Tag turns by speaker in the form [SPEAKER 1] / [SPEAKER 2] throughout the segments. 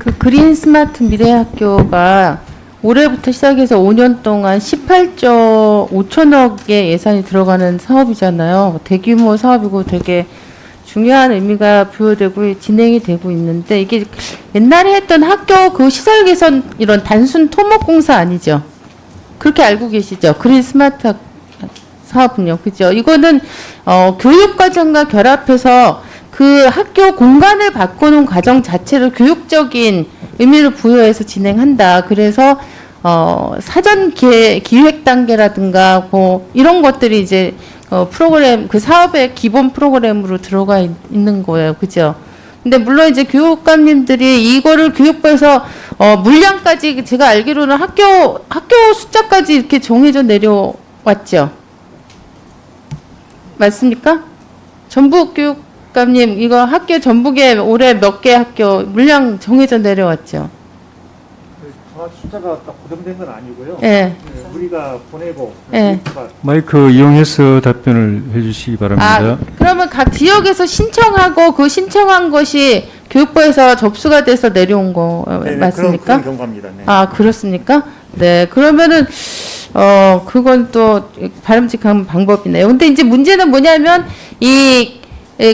[SPEAKER 1] 그 그린 스마트 미래학교가 올해부터 시작해서 5년 동안 18조 5천억의 예산이 들어가는 사업이잖아요. 대규모 사업이고 되게 중요한 의미가 부여되고 진행이 되고 있는데, 이게 옛날에 했던 학교 그 시설 개선 이런 단순 토목공사 아니죠? 그렇게 알고 계시죠? 그린 스마트 사업은요, 그죠? 이거는 교육과정과 결합해서 그 학교 공간을 바꾸는 과정 자체를 교육적인 의미를 부여해서 진행한다. 그래서 사전 기획 단계라든가 뭐 이런 것들이 이제 프로그램 그 사업의 기본 프로그램으로 들어가 있는 거예요, 그죠? 근데 물론 이제 교육감님들이 이거를 교육부에서 물량까지 제가 알기로는 학교 숫자까지 이렇게 정해져 내려왔죠. 맞습니까? 전북 교육감님, 이거 학교 전북에 올해 몇 개 학교 물량 정해져 내려왔죠?
[SPEAKER 2] 정확히 숫자가 딱 고정된 건 아니고요.
[SPEAKER 1] 네.
[SPEAKER 2] 우리가 보내고
[SPEAKER 1] 네.
[SPEAKER 3] 마이크 이용해서 답변을 해주시기 바랍니다.
[SPEAKER 1] 그러면 각 지역에서 신청하고 그 신청한 것이 교육부에서 접수가 돼서 내려온 거 맞습니까?
[SPEAKER 2] 그런 경과입니다. 네.
[SPEAKER 1] 아, 그렇습니까? 네. 그러면은 그건 또 바람직한 방법이네요. 근데 이제 문제는 뭐냐면 이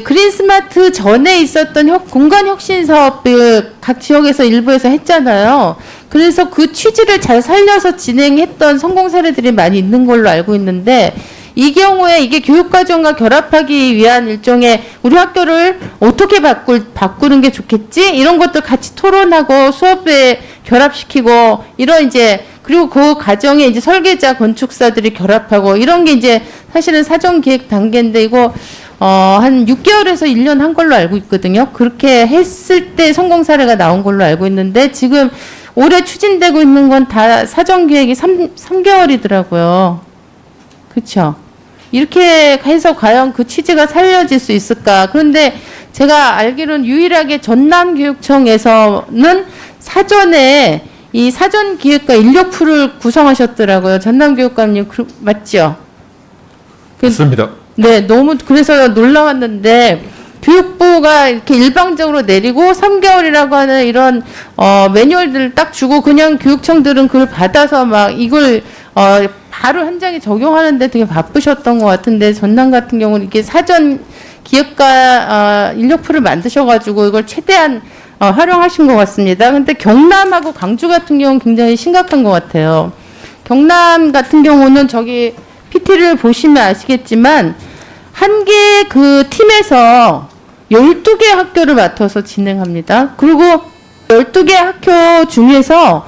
[SPEAKER 1] 그린 스마트 전에 있었던 공간 혁신 사업을 각 지역에서 일부에서 했잖아요. 그래서 그 취지를 잘 살려서 진행했던 성공 사례들이 많이 있는 걸로 알고 있는데, 이 경우에 이게 교육과정과 결합하기 위한 일종의 우리 학교를 어떻게 바꾸는 게 좋겠지? 이런 것들 같이 토론하고 수업에 결합시키고 이런 이제 그리고 그 과정에 이제 설계자, 건축사들이 결합하고 이런 게 이제 사실은 사전 기획 단계인데 이거 한 6개월에서 1년 한 걸로 알고 있거든요. 그렇게 했을 때 성공 사례가 나온 걸로 알고 있는데 지금 올해 추진되고 있는 건 다 사전 기획이 3개월이더라고요. 그렇죠? 이렇게 해서 과연 그 취지가 살려질 수 있을까? 그런데 제가 알기로는 유일하게 전남교육청에서는 사전에 이 사전 기획과 인력풀을 구성하셨더라고요. 전남교육감님 맞죠?
[SPEAKER 3] 맞습니다.
[SPEAKER 1] 네, 너무 그래서 놀라웠는데 교육부가 이렇게 일방적으로 내리고 3개월이라고 하는 이런 매뉴얼들을 딱 주고 그냥 교육청들은 그걸 받아서 막 이걸 바로 현장에 적용하는데 되게 바쁘셨던 것 같은데, 전남 같은 경우는 이렇게 사전 기획과 인력풀을 만드셔가지고 이걸 최대한 활용하신 것 같습니다. 근데 경남하고 광주 같은 경우는 굉장히 심각한 것 같아요. 경남 같은 경우는 저기 PT를 보시면 아시겠지만 한 개 그 팀에서 12개 학교를 맡아서 진행합니다. 그리고 12개 학교 중에서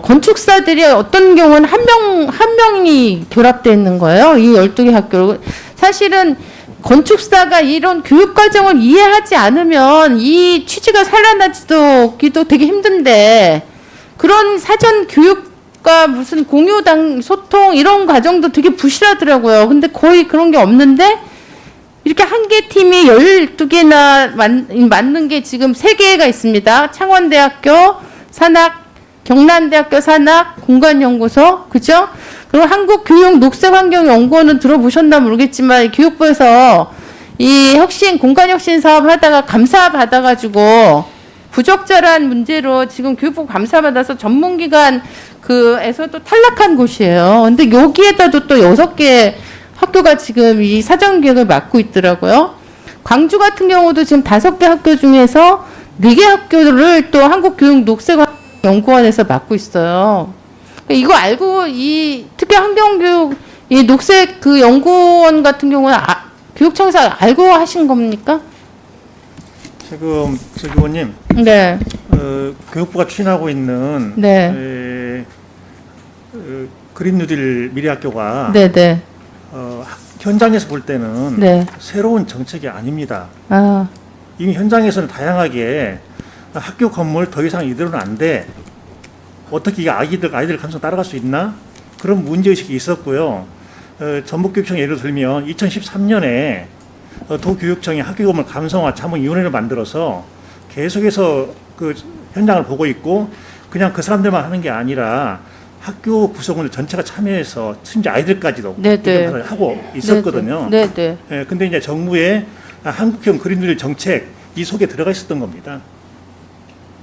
[SPEAKER 1] 건축사들이 어떤 경우는 한 명이 결합되어 있는 거예요. 이 12개 학교. 사실은 건축사가 이런 교육과정을 이해하지 않으면 이 취지가 살아나기도 되게 힘든데, 그런 사전 교육과 무슨 공유당 소통 이런 과정도 되게 부실하더라고요. 근데 거의 그런 게 없는데, 이렇게 한 개 팀이 12개나 맞는 게 지금 3개가 있습니다. 창원대학교 산학, 경남대학교 산학, 공간연구소, 그죠? 그리고 한국교육녹색환경연구원은 들어보셨나 모르겠지만 교육부에서 이 공간혁신 사업 하다가 감사 받아가지고 부적절한 문제로 지금 교육부 감사 받아서 전문기관 에서도 탈락한 곳이에요. 근데 여기에다도 또 6개 학교가 지금 이 사전기획을 맡고 있더라고요. 광주 같은 경우도 지금 5개 학교 중에서 4개 학교를 또 한국교육녹색연구원에서 맡고 있어요. 이거 알고 이 특히 환경교육 이 녹색 그 연구원 같은 경우는 교육청에서 알고 하신 겁니까?
[SPEAKER 2] 지금 조 의원님,
[SPEAKER 1] 네.
[SPEAKER 2] 교육부가 추진하고 있는
[SPEAKER 1] 네.
[SPEAKER 2] 그린 뉴딜 미래학교가
[SPEAKER 1] 네네.
[SPEAKER 2] 현장에서 볼 때는
[SPEAKER 1] 네.
[SPEAKER 2] 새로운 정책이 아닙니다.
[SPEAKER 1] 아.
[SPEAKER 2] 이미 현장에서는 다양하게 학교 건물 더 이상 이대로는 안 돼. 어떻게 이게 아이들 감성 따라갈 수 있나? 그런 문제의식이 있었고요. 전북교육청 예를 들면 2013년에 도교육청이 학교 건물 감성화 자문위원회를 만들어서 계속해서 그 현장을 보고 있고, 그냥 그 사람들만 하는 게 아니라 학교 구성원들 전체가 참여해서 심지어 아이들까지도 하고 있었거든요.
[SPEAKER 1] 네네.
[SPEAKER 2] 예, 근데 이제 정부의 한국형 그린뉴딜 정책 이 속에 들어가 있었던 겁니다.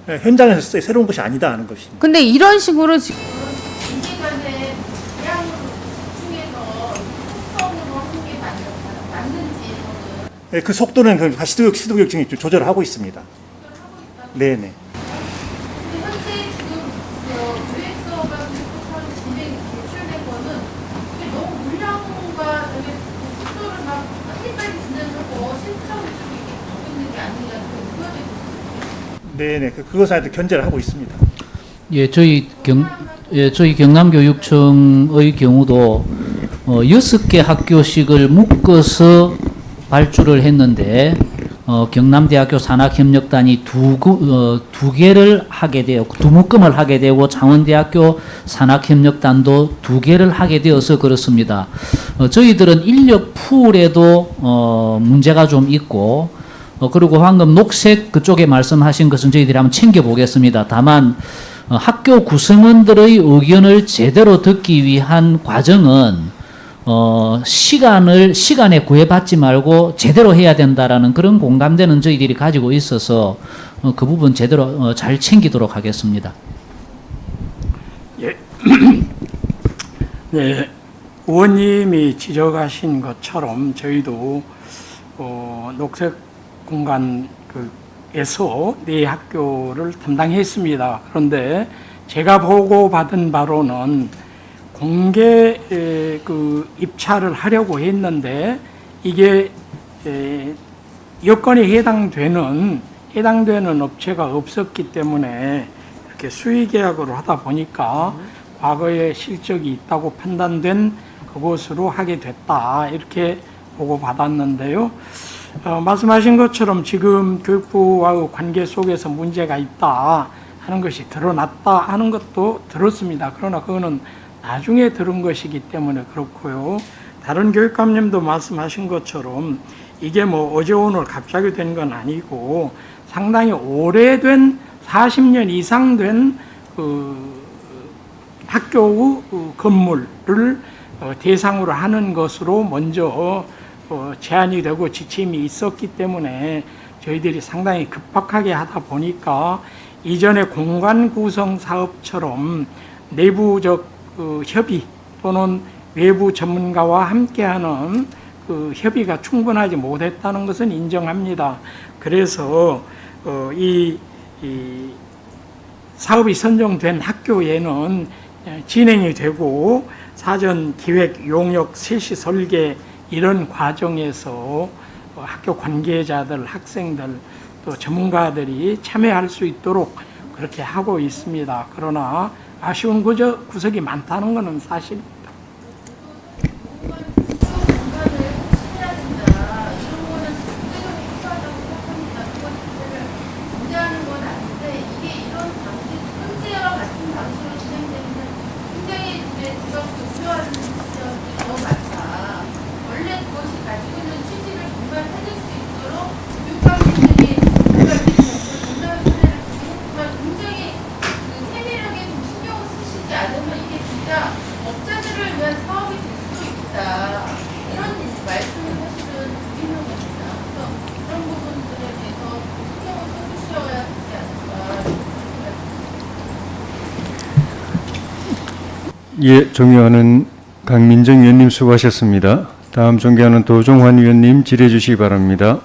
[SPEAKER 2] 현장에서 새로운 것이 아니다 하는 것입니다.
[SPEAKER 1] 근데 이런 식으로 지금
[SPEAKER 4] 인간의 대항 중에서 속성으로 하는 게 맞는지 저는
[SPEAKER 2] 그 속도는 그 시도교육청이 좀 조절하고 있습니다. 네네.
[SPEAKER 4] 근데 현재 지금 UX어가 교육부처럼 진행 제출된 거는 이게 너무 물량과 되게 속도를 막 빨리빨리 진행하고 신청을 좀 이렇게 하고 있는 게 아니냐 그 의견이
[SPEAKER 2] 네네. 그것에 대해서 견제를 하고 있습니다.
[SPEAKER 5] 예, 저희 경남교육청의 경우도 6개 학교씩을 묶어서 발주를 했는데 경남대학교 산학협력단이 두 개를 하게 되어 두 묶음을 하게 되고 창원대학교 산학협력단도 2개를 하게 되어서 그렇습니다. 저희들은 인력 풀에도 문제가 좀 있고 그리고 방금 녹색 그쪽에 말씀하신 것은 저희들이 한번 챙겨보겠습니다. 다만 학교 구성원들의 의견을 제대로 듣기 위한 과정은 시간에 구애받지 말고 제대로 해야 된다라는 그런 공감대는 저희들이 가지고 있어서 그 부분 제대로 잘 챙기도록 하겠습니다.
[SPEAKER 6] 예. 네, 의원님이 지적하신 것처럼 저희도 녹색 공간에서 네 학교를 담당했습니다. 그런데 제가 보고받은 바로는 공개 입찰을 하려고 했는데 이게 여건에 해당되는 업체가 없었기 때문에 이렇게 수의 계약으로 하다 보니까 과거에 실적이 있다고 판단된 그곳으로 하게 됐다 이렇게 보고받았는데요. 말씀하신 것처럼 지금 교육부와의 관계 속에서 문제가 있다 하는 것이 드러났다 하는 것도 들었습니다. 그러나 그거는 나중에 들은 것이기 때문에 그렇고요. 다른 교육감님도 말씀하신 것처럼 이게 뭐 어제 오늘 갑자기 된 건 아니고 상당히 오래된 40년 이상 된 학교의 건물을 대상으로 하는 것으로 먼저 제안이 되고 지침이 있었기 때문에 저희들이 상당히 급박하게 하다 보니까 이전에 공간 구성 사업처럼 내부적 협의 또는 외부 전문가와 함께하는 협의가 충분하지 못했다는 것은 인정합니다. 그래서 이 사업이 선정된 학교에는 진행이 되고 사전 기획, 용역, 실시 설계 이런 과정에서 학교 관계자들, 학생들 또 전문가들이 참여할 수 있도록 그렇게 하고 있습니다. 그러나 아쉬운 구석이 많다는 것은 사실입니다.
[SPEAKER 4] 업자들을 위한 사업이 될 수도 있다. 이런 말씀을 사실은 드리는 겁니다. 그래서 그런 부분들에 대해서 신경을 써주셔야 되지 않을까.
[SPEAKER 3] 예, 존경하는 강민정 위원님 수고하셨습니다. 다음 존경하는 도종환 위원님 질의해 주시기 바랍니다.